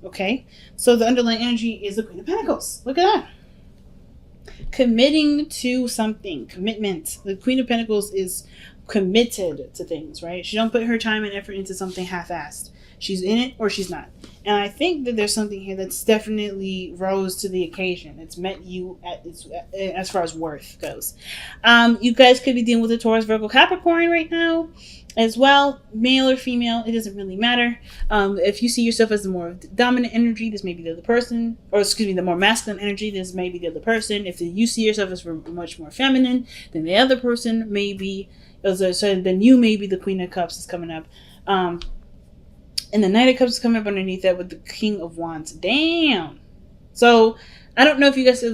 Okay, so the underlying energy is the Queen of Pentacles. Look at that. Committing to something, commitment. The Queen of Pentacles is committed to things, right? She don't put her time and effort into something half-assed. She's in it or she's not. And I think that there's something here that's definitely rose to the occasion. It's met you at its, as far as worth goes. You guys could be dealing with a Taurus, Virgo, Capricorn right now as well. Male or female, it doesn't really matter. If you see yourself as the more dominant energy, this may be the other person. Or excuse me, the more masculine energy, this may be the other person. If you see yourself as much more feminine, then the other person may be, so then you may be the Queen of Cups is coming up. And the Knight of Cups is coming up underneath that with the King of Wands. Damn. So I don't know if you guys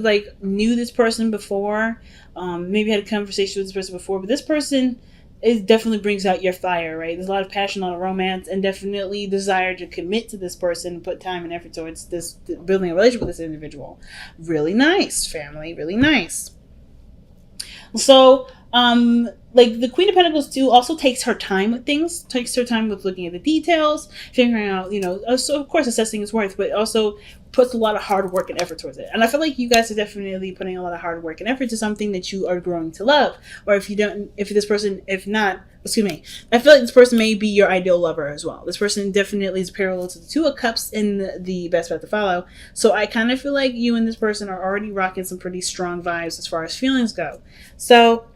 knew this person before. Maybe had a conversation with this person before. But this person definitely brings out your fire, right? There's a lot of passion, a lot of romance, and definitely desire to commit to this person and put time and effort towards this, building a relationship with this individual. Really nice, family. Really nice. So, the Queen of Pentacles too also takes her time with things, takes her time with looking at the details, figuring out, so of course assessing its worth, but also puts a lot of hard work and effort towards it. And I feel like you guys are definitely putting a lot of hard work and effort to something that you are growing to love. Or I feel like this person may be your ideal lover as well. This person definitely is parallel to the Two of Cups in the Best Path to Follow. So I kind of feel like you and this person are already rocking some pretty strong vibes as far as feelings go. So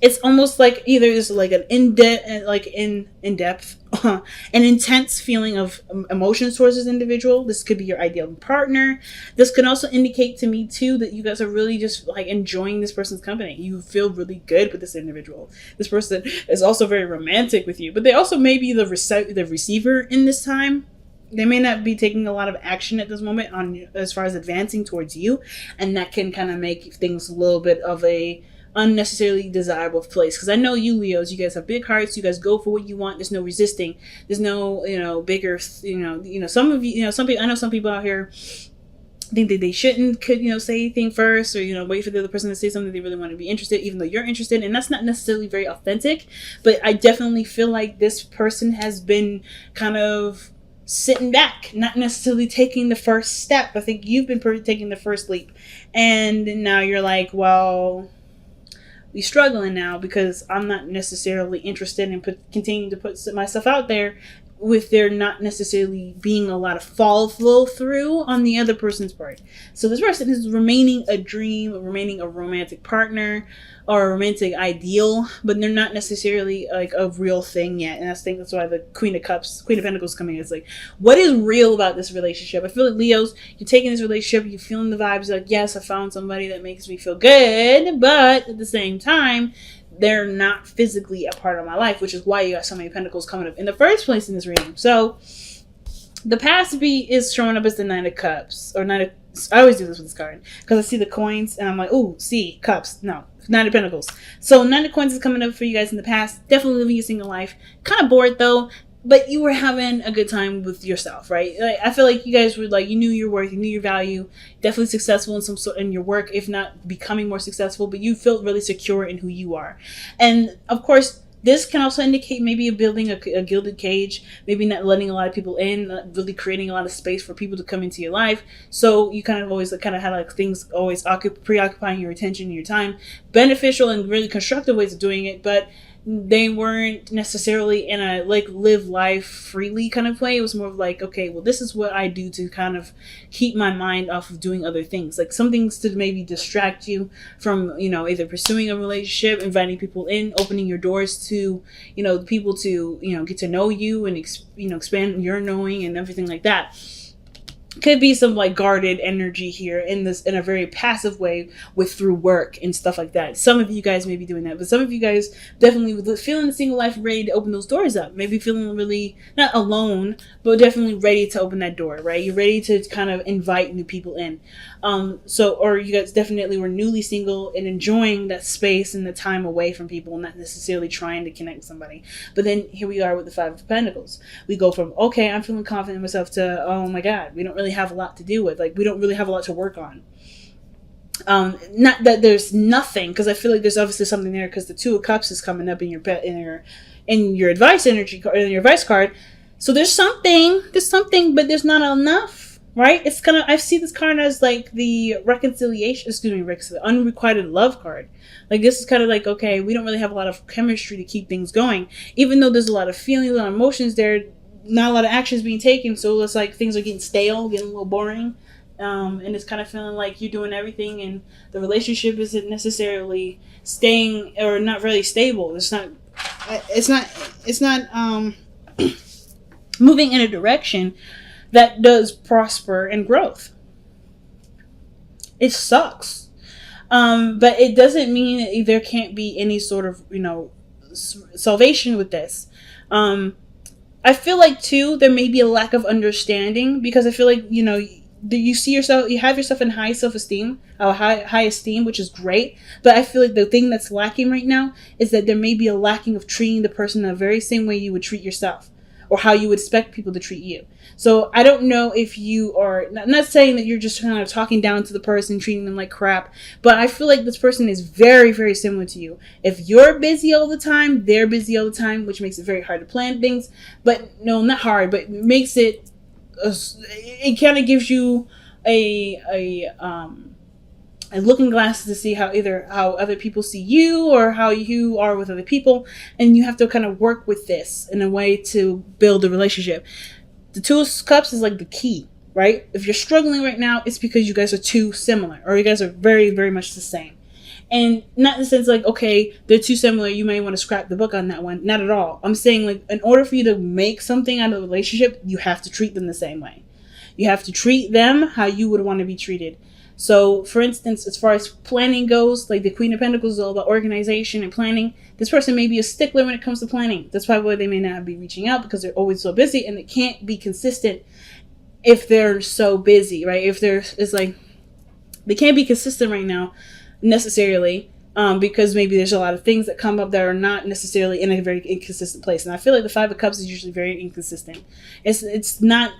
it's almost like either it's like an in-depth, an intense feeling of emotions towards this individual. This could be your ideal partner. This could also indicate to me too that you guys are really just enjoying this person's company. You feel really good with this individual. This person is also very romantic with you, but they also may be the receiver in this time. They may not be taking a lot of action at this moment on as far as advancing towards you, and that can kind of make things a little bit of a unnecessarily desirable place. Because I know you Leos, you guys have big hearts, you guys go for what you want, there's no resisting, there's no bigger some of you some people, I know some people out here think that they shouldn't say anything first, or wait for the other person to say something they really want to be interested, even though you're interested, and that's not necessarily very authentic. But I definitely feel like this person has been kind of sitting back, not necessarily taking the first step. I think you've been taking the first leap, and now you're like, well, we're struggling now because I'm not necessarily interested in continuing to put myself out there, with there not necessarily being a lot of follow through on the other person's part. So this person is remaining a dream, remaining a romantic partner or a romantic ideal, but they're not necessarily a real thing yet. And I think that's why the Queen of Pentacles is coming in. It's like, what is real about this relationship? I feel like Leos, you're taking this relationship, you're feeling the vibes, like, yes, I found somebody that makes me feel good, but at the same time, they're not physically a part of my life, which is why you got so many pentacles coming up in the first place in this reading. So the past B is showing up as the Nine of Cups, or I always do this with this card because I see the coins and I'm like, ooh, see, cups. No, Nine of Pentacles. So Nine of Coins is coming up for you guys in the past. Definitely living a single life. Kind of bored though, but you were having a good time with yourself, right? I feel like you guys were you knew your worth, you knew your value, definitely successful in your work, if not becoming more successful, but you felt really secure in who you are. And of course, this can also indicate maybe building a gilded cage, maybe not letting a lot of people in, not really creating a lot of space for people to come into your life. So you kind of always had things always preoccupying your attention and your time, beneficial and really constructive ways of doing it, but they weren't necessarily in a live life freely kind of way. It was more of okay, well, this is what I do to kind of keep my mind off of doing other things, some things to maybe distract you from either pursuing a relationship, inviting people in, opening your doors to people to get to know you and expand your knowing and everything like that. Could be some guarded energy here in a very passive way through work and stuff like that. Some of you guys may be doing that, but some of you guys definitely feeling the single life, ready to open those doors up. Maybe feeling really not alone, but definitely ready to open that door, right? You're ready to kind of invite new people in. Or you guys definitely were newly single and enjoying that space and the time away from people, not necessarily trying to connect with somebody. But then here we are with the Five of Pentacles. We go from, okay, I'm feeling confident in myself to, oh my God, we don't really have a lot to do with. We don't really have a lot to work on. Not that there's nothing, because I feel like there's obviously something there, because the Two of Cups is coming up in your advice energy, in your advice card. So there's something, but there's not enough, right? It's kind of, I see this card as like the reconciliation, excuse me, Rick, the unrequited love card. Like this is kind of like, okay, we don't really have a lot of chemistry to keep things going, even though there's a lot of feelings, a lot of emotions there. Not a lot of actions being taken, so it's like things are getting stale, getting a little boring, and it's kind of feeling like you're doing everything, and the relationship isn't necessarily staying or not really stable. It's not moving in a direction that does prosper and growth. It sucks. But it doesn't mean that there can't be any sort of, salvation with this. I feel like, too, there may be a lack of understanding, because I feel like, you see yourself, you have yourself in high self-esteem, high esteem, which is great. But I feel like the thing that's lacking right now is that there may be a lacking of treating the person in the very same way you would treat yourself, or how you would expect people to treat you. So I don't know if you are, not saying that you're just kind of talking down to the person, treating them like crap, but I feel like this person is very, very similar to you. If you're busy all the time, they're busy all the time, which makes it very hard to plan things. But no, not hard, but makes it, it kind of gives you a looking glass to see how other people see you, or how you are with other people, and you have to kind of work with this in a way to build a relationship. The Two of Cups is like the key, right? If you're struggling right now, it's because you guys are too similar, or you guys are very, very much the same. And not in the sense like, okay, they're too similar, you may want to scrap the book on that one. Not at all. I'm saying, like, in order for you to make something out of the relationship, you have to treat them the same way. You have to treat them how you would want to be treated. So, for instance, as far as planning goes, like the Queen of Pentacles is all about organization and planning. This person may be a stickler when it comes to planning. That's probably why they may not be reaching out, because they're always so busy, and they can't be consistent if they're so busy, right? It's like, they can't be consistent right now necessarily, because maybe there's a lot of things that come up that are not necessarily in a very inconsistent place. And I feel like the Five of Cups is usually very inconsistent. It's not,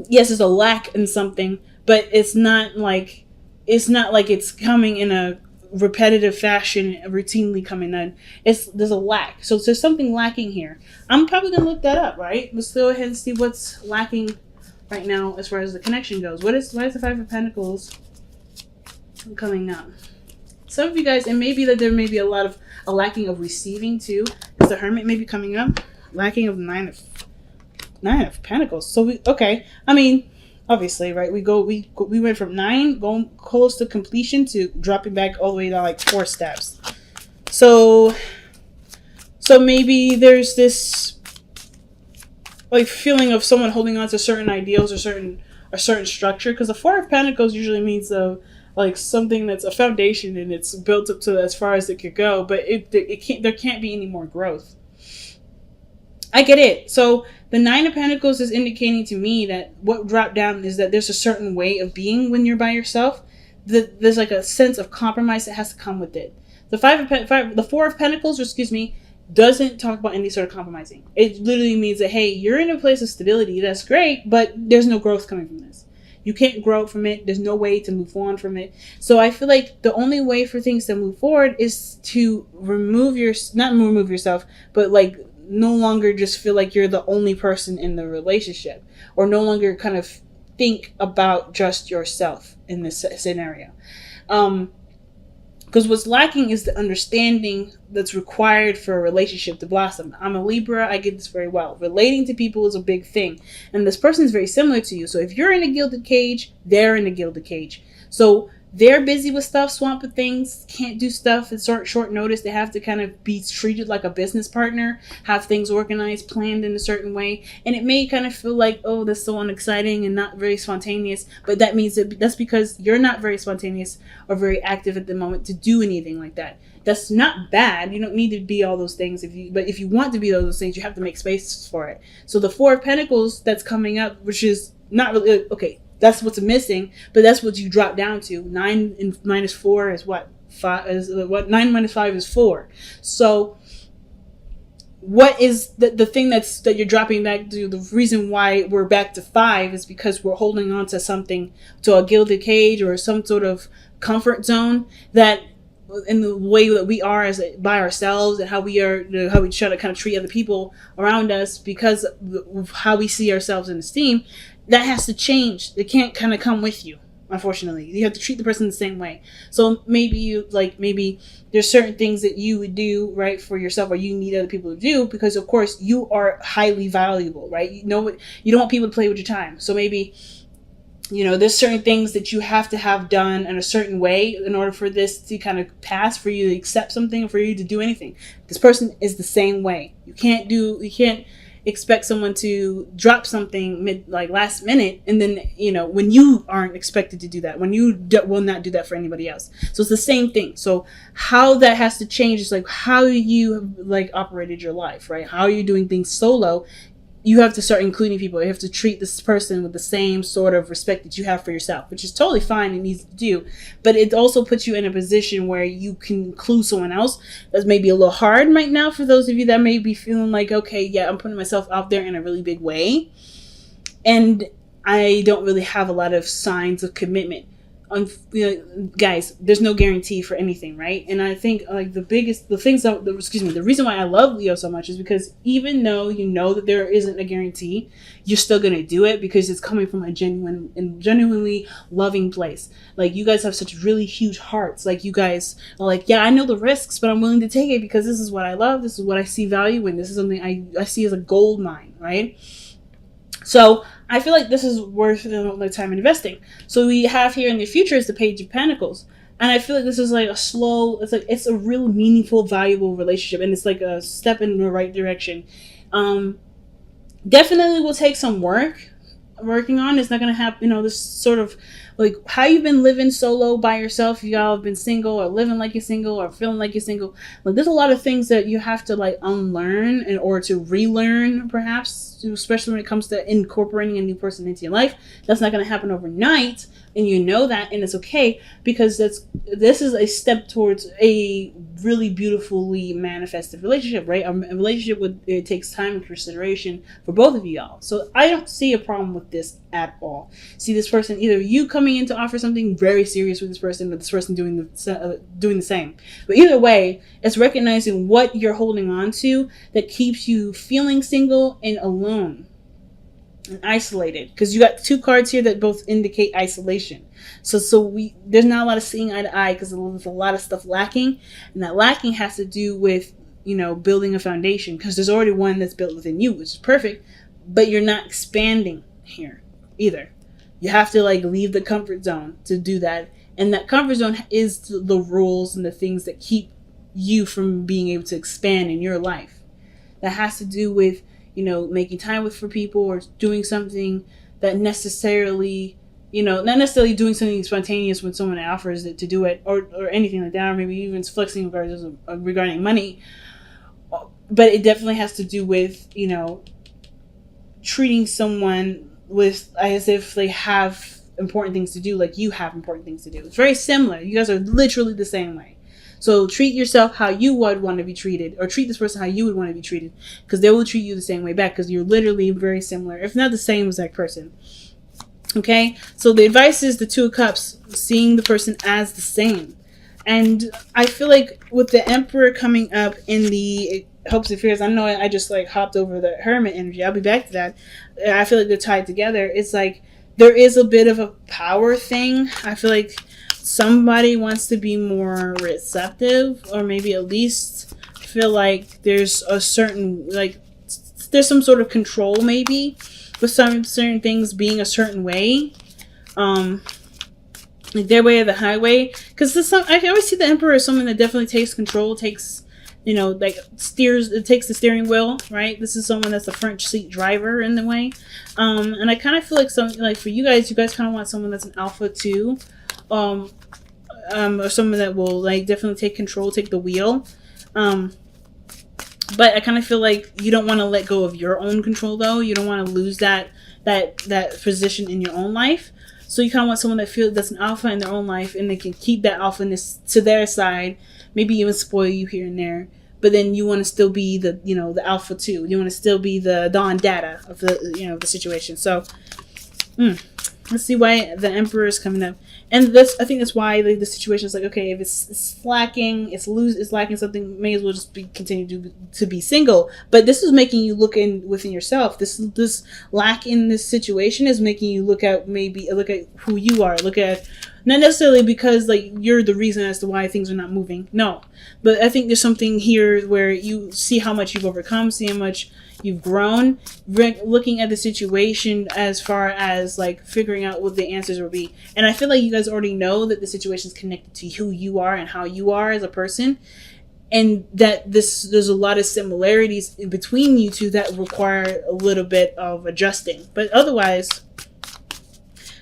yes, there's a lack in something, but it's not like it's coming in a repetitive fashion, routinely coming in. There's a lack. So there's something lacking here. I'm probably gonna look that up, right? Let's go ahead and see what's lacking right now as far as the connection goes. Why is the Five of Pentacles coming up? Some of you guys, and maybe that there may be a lacking of receiving too, because the Hermit may be coming up. Lacking of Nine of Pentacles. So I mean, obviously, right? We went from 9 going close to completion to dropping back all the way down like 4 steps. So maybe there's this like feeling of someone holding on to certain ideals or a certain structure, because the Four of Pentacles usually means like something that's a foundation and it's built up to as far as it could go, but there can't be any more growth. I get it. So the Nine of Pentacles is indicating to me that what dropped down is that there's a certain way of being when you're by yourself. There's like a sense of compromise that has to come with it. The Four of Pentacles, doesn't talk about any sort of compromising. It literally means that, hey, you're in a place of stability. That's great, but there's no growth coming from this. You can't grow from it. There's no way to move on from it. So I feel like the only way for things to move forward is to not remove yourself, but like no longer just feel like you're the only person in the relationship, or no longer kind of think about just yourself in this scenario. Because what's lacking is the understanding that's required for a relationship to blossom. I'm a Libra. I get this very well. Relating to people is a big thing. And this person is very similar to you. So if you're in a gilded cage, they're in a gilded cage. So they're busy with stuff, swamped with things, can't do stuff at short notice. They have to kind of be treated like a business partner, have things organized, planned in a certain way. And it may kind of feel like, oh, that's so unexciting and not very spontaneous. But that means that's because you're not very spontaneous or very active at the moment to do anything like that. That's not bad. You don't need to be all those things. But if you want to be all those things, you have to make space for it. So the Four of Pentacles that's coming up, which is not really, okay, that's what's missing, but that's what you drop down to. 9 and minus 4 is what? 9 minus 5 is 4. So what is the thing that you're dropping back to? The reason why we're back to 5 is because we're holding on to something, to a gilded cage or some sort of comfort zone that in the way that we are as by ourselves, and how we are, how we try to kind of treat other people around us because of how we see ourselves in esteem, that has to change. It can't kind of come with you. Unfortunately, you have to treat the person the same way. So maybe there's certain things that you would do right for yourself, or you need other people to do, because of course you are highly valuable, right? You know what, you don't want people to play with your time. So maybe, there's certain things that you have to have done in a certain way in order for this to kind of pass, for you to accept something, for you to do anything. This person is the same way. You can't expect someone to drop something last minute, and then when you aren't expected to do that, when you will not do that for anybody else. So it's the same thing. So how that has to change is how you operated your life, right? How are you doing things solo? You have to start including people. You have to treat this person with the same sort of respect that you have for yourself, which is totally fine and easy to do. But it also puts you in a position where you can include someone else. That's maybe a little hard right now for those of you that may be feeling like, okay, yeah, I'm putting myself out there in a really big way, and I don't really have a lot of signs of commitment. Guys, there's no guarantee for anything, right? And I think the reason why I love Leo so much is because even though you know that there isn't a guarantee, you're still gonna do it because it's coming from a genuinely loving place. You guys have such really huge hearts. You guys are yeah, I know the risks, but I'm willing to take it because this is what I love. This is what I see value in. This is something I see as a gold mine, right? So I feel like this is worth the time investing. So we have here in the future is the Page of Pentacles. And I feel like this is it's a real meaningful, valuable relationship. And it's a step in the right direction. Definitely will take some working on. It's not going to happen, this sort of how you've been living solo by yourself. Y'all have been single, or living like you're single, or feeling like you're single. There's a lot of things that you have to unlearn in order to relearn, perhaps, especially when it comes to incorporating a new person into your life. That's not going to happen overnight, and you know that, and it's okay, because this is a step towards a really beautifully manifested relationship, right? A relationship it takes time and consideration for both of y'all. So I don't see a problem with this at all. See this person, either you coming in to offer something very serious with this person, or this person doing the same. But either way, it's recognizing what you're holding on to that keeps you feeling single and alone and isolated, because you got two cards here that both indicate isolation. So there's not a lot of seeing eye to eye, because there's a lot of stuff lacking, and that lacking has to do with building a foundation, because there's already one that's built within you, which is perfect, but you're not expanding here either. You have to leave the comfort zone to do that, and that comfort zone is the rules and the things that keep you from being able to expand in your life. That has to do with making time for people, or doing something that necessarily, not necessarily doing something spontaneous when someone offers it to do it, or anything like that, or maybe even flexing regarding money. But it definitely has to do with, treating someone as if they have important things to do, like you have important things to do. It's very similar. You guys are literally the same way. So treat yourself how you would want to be treated, or treat this person how you would want to be treated, because they will treat you the same way back, because you're literally very similar, if not the same as that person. Okay? So the advice is the Two of Cups, seeing the person as the same. And I feel like with the Emperor coming up in the hopes and fears, I know I just hopped over the Hermit energy. I'll be back to that. I feel like they're tied together. It's there is a bit of a power thing. I feel like somebody wants to be more receptive, or maybe at least feel like there's a certain there's some sort of control, maybe, with some certain things being a certain way, their way or the highway. Because I always see the Emperor as someone that definitely takes control, takes steers. It takes the steering wheel, right? This is someone that's a front seat driver in the way, and I kind of feel like something for you guys kind of want someone that's an alpha too. Or someone that will definitely take control, take the wheel. But I kind of feel like you don't want to let go of your own control, though. You don't want to lose that position in your own life. So you kind of want someone that's an alpha in their own life, and they can keep that alphaness to their side, maybe even spoil you here and there. But then you want to still be the alpha too. You want to still be the Don Data of the situation. So Let's see why the Emperor is coming up, and this I think that's why the situation is like, okay, if it's lacking, it's lacking something, may as well just continue to be single. But this is making you look within yourself. This lack in this situation is making you look at who you are, look at. Not necessarily because like you're the reason as to why things are not moving. No, but I think there's something here where you see how much you've overcome, see how much you've grown, looking at the situation as far as like figuring out what the answers will be. And I feel like you guys already know that the situation is connected to who you are and how you are as a person, and that there's a lot of similarities in between you two that require a little bit of adjusting. But otherwise,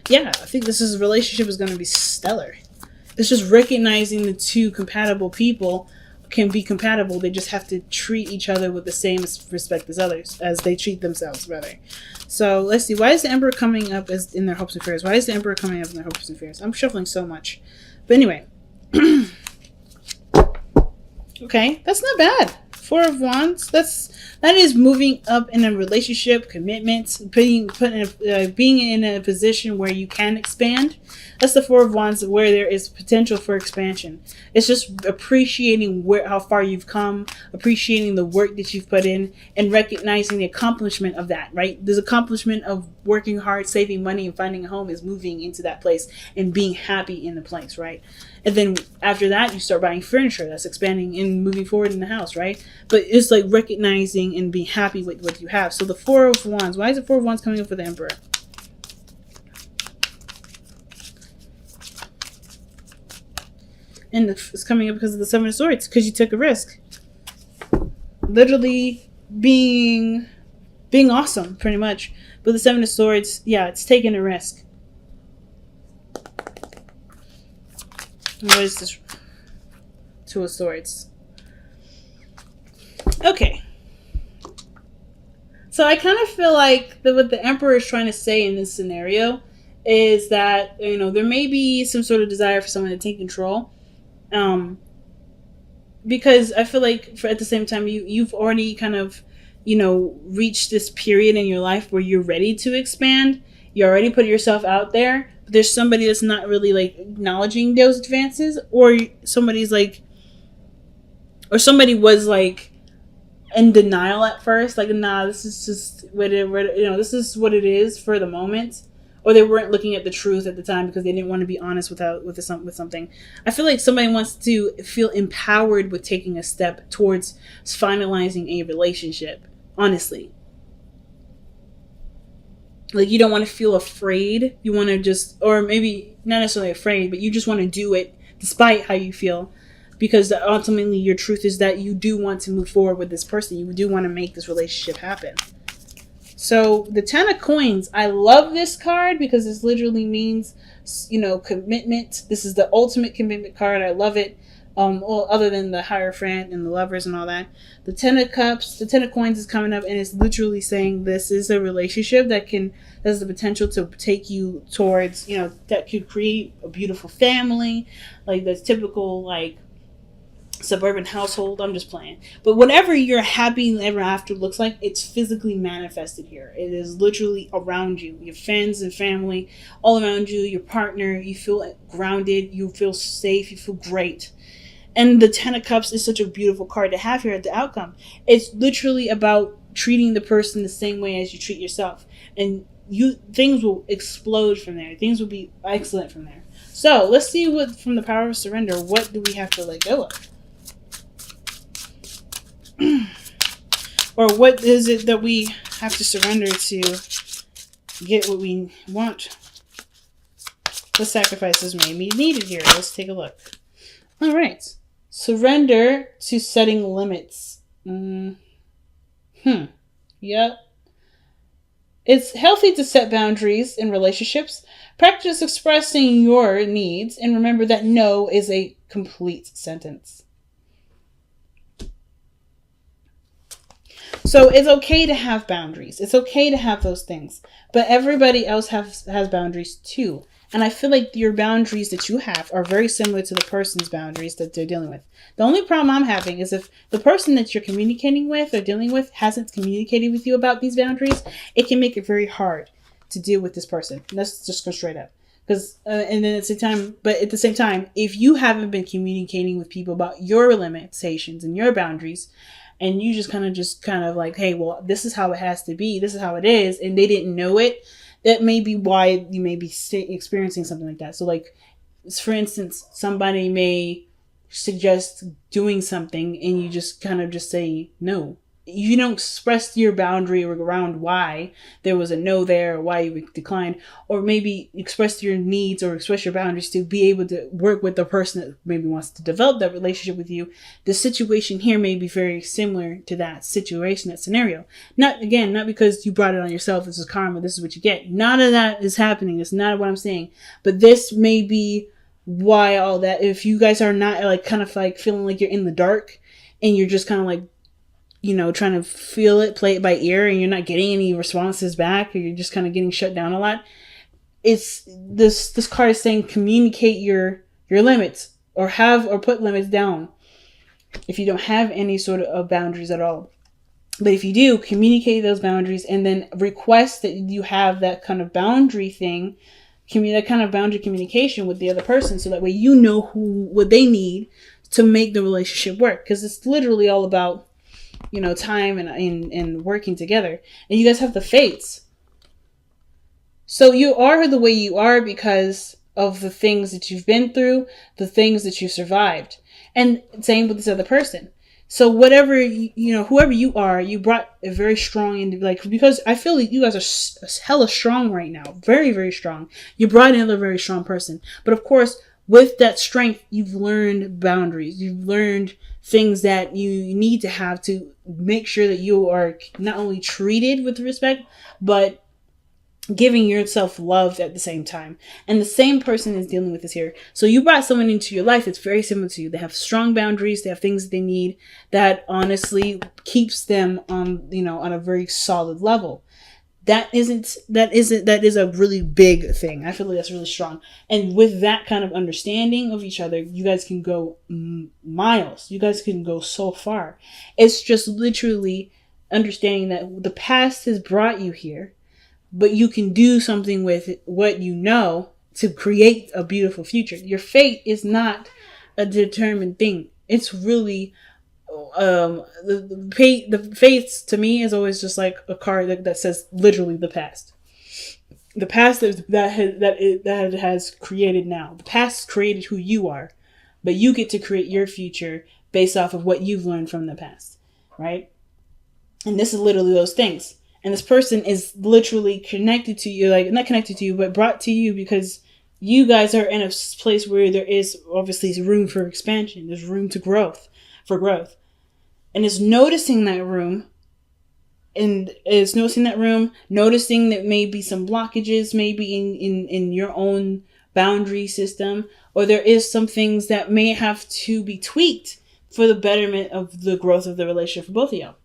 yeah, I think this relationship is going to be stellar. It's just recognizing the two compatible people can be compatible. They just have to treat each other with the same respect as they treat themselves, rather. So let's see. Why is the Emperor coming up as in their hopes and fears? Why is the Emperor coming up in their hopes and fears? I'm shuffling so much, but anyway. Okay, that's not bad. Four of Wands. That is moving up in a relationship, commitment, being in a position where you can expand. That's the Four of Wands, where there is potential for expansion. It's just appreciating how far you've come, appreciating the work that you've put in, and recognizing the accomplishment of that, right? This accomplishment of working hard, saving money, and finding a home is moving into that place and being happy in the place, right? And then after that, you start buying furniture. That's expanding and moving forward in the house, right? But it's like recognizing and being happy with what you have. So the Four of Wands. Why is the Four of Wands coming up for the Emperor? And it's coming up because of the Seven of Swords. Because you took a risk. Literally being awesome, pretty much. But the Seven of Swords, yeah, it's taking a risk. What is this? Two of Swords. Okay. So I kind of feel like what the Emperor is trying to say in this scenario is that, there may be some sort of desire for someone to take control. Because I feel like at the same time, you've already kind of, reached this period in your life where you're ready to expand. You already put yourself out there. There's somebody that's not really like acknowledging those advances, or somebody was like in denial at first, like, nah, this is just this is what it is for the moment, or they weren't looking at the truth at the time because they didn't want to be honest with something. I feel like somebody wants to feel empowered with taking a step towards finalizing a relationship, honestly. Like, you don't want to feel afraid. You want to just, or maybe not necessarily afraid, but you just want to do it despite how you feel. Because ultimately your truth is that you do want to move forward with this person. You do want to make this relationship happen. So the Ten of Coins, I love this card because this literally means, commitment. This is the ultimate commitment card. I love it. Well, other than the Hierophant and the Lovers and all that. The Ten of Cups, the Ten of Coins is coming up, and it's literally saying this is a relationship that has the potential to take you towards, that could create a beautiful family, like the typical, like, suburban household. I'm just playing. But whatever your happy ever after looks like, it's physically manifested here. It is literally around you. Your friends and family all around you, your partner. You feel grounded. You feel safe. You feel great. And the Ten of Cups is such a beautiful card to have here at the outcome. It's literally about treating the person the same way as you treat yourself. And things will explode from there. Things will be excellent from there. So let's see what, from the Power of Surrender, what do we have to let go of? Or what is it that we have to surrender to get what we want? What sacrifices may be needed here? Let's take a look. All right. Surrender to setting limits. Yep. It's healthy to set boundaries in relationships. Practice expressing your needs, and remember that no is a complete sentence. So it's okay to have boundaries. It's okay to have those things. But everybody else has boundaries too. And I feel like your boundaries that you have are very similar to the person's boundaries that they're dealing with. The only problem I'm having is if the person that you're communicating with or dealing with hasn't communicated with you about these boundaries, it can make it very hard to deal with this person. Let's just go straight up. Because and then at the same time, if you haven't been communicating with people about your limitations and your boundaries, and you just kind of like, hey, well, this is how it has to be, this is how it is, and they didn't know it, that may be why you may be experiencing something like that. So, like, for instance, somebody may suggest doing something, and you just kind of just say no. You don't express your boundary around why there was a no there, or why you declined, or maybe express your needs or express your boundaries to be able to work with the person that maybe wants to develop that relationship with you. The situation here may be very similar to that situation, that scenario. Not because you brought it on yourself, this is karma, this is what you get. None of that is happening. That's not what I'm saying. But this may be why all that, if you guys are not like kind of like feeling like you're in the dark and you're just kind of like, trying to feel it, play it by ear, and you're not getting any responses back, or you're just kind of getting shut down a lot. It's this card is saying communicate your limits, or put limits down if you don't have any sort of boundaries at all. But if you do, communicate those boundaries, and then request that you have that kind of boundary thing, that kind of boundary communication with the other person, so that way you know what they need to make the relationship work. Because it's literally all about time and working together. And you guys have the fates. So you are the way you are because of the things that you've been through, the things that you survived. And same with this other person. So whatever, whoever you are, you brought a very strong, because I feel like you guys are hella strong right now. Very, very strong. You brought another very strong person. But of course, with that strength, you've learned boundaries. You've learned things that you need to have to make sure that you are not only treated with respect, but giving yourself love at the same time. And the same person is dealing with this here. So you brought someone into your life that's very similar to you. They have strong boundaries. They have things that they need that honestly keeps them on a very solid level. That is a really big thing. I feel like that's really strong. And with that kind of understanding of each other, you guys can go miles. You guys can go so far. It's just literally understanding that the past has brought you here, but you can do something with what you know to create a beautiful future. Your fate is not a determined thing. It's really the fates to me is always just like a card that says literally the past. The past that has created now. The past created who you are, but you get to create your future based off of what you've learned from the past, right? And this is literally those things. And this person is literally connected to you, like not connected to you, but brought to you because you guys are in a place where there is obviously room for expansion. There's room for growth. And it's noticing that room, noticing that maybe some blockages, maybe in your own boundary system, or there is some things that may have to be tweaked for the betterment of the growth of the relationship for both of y'all.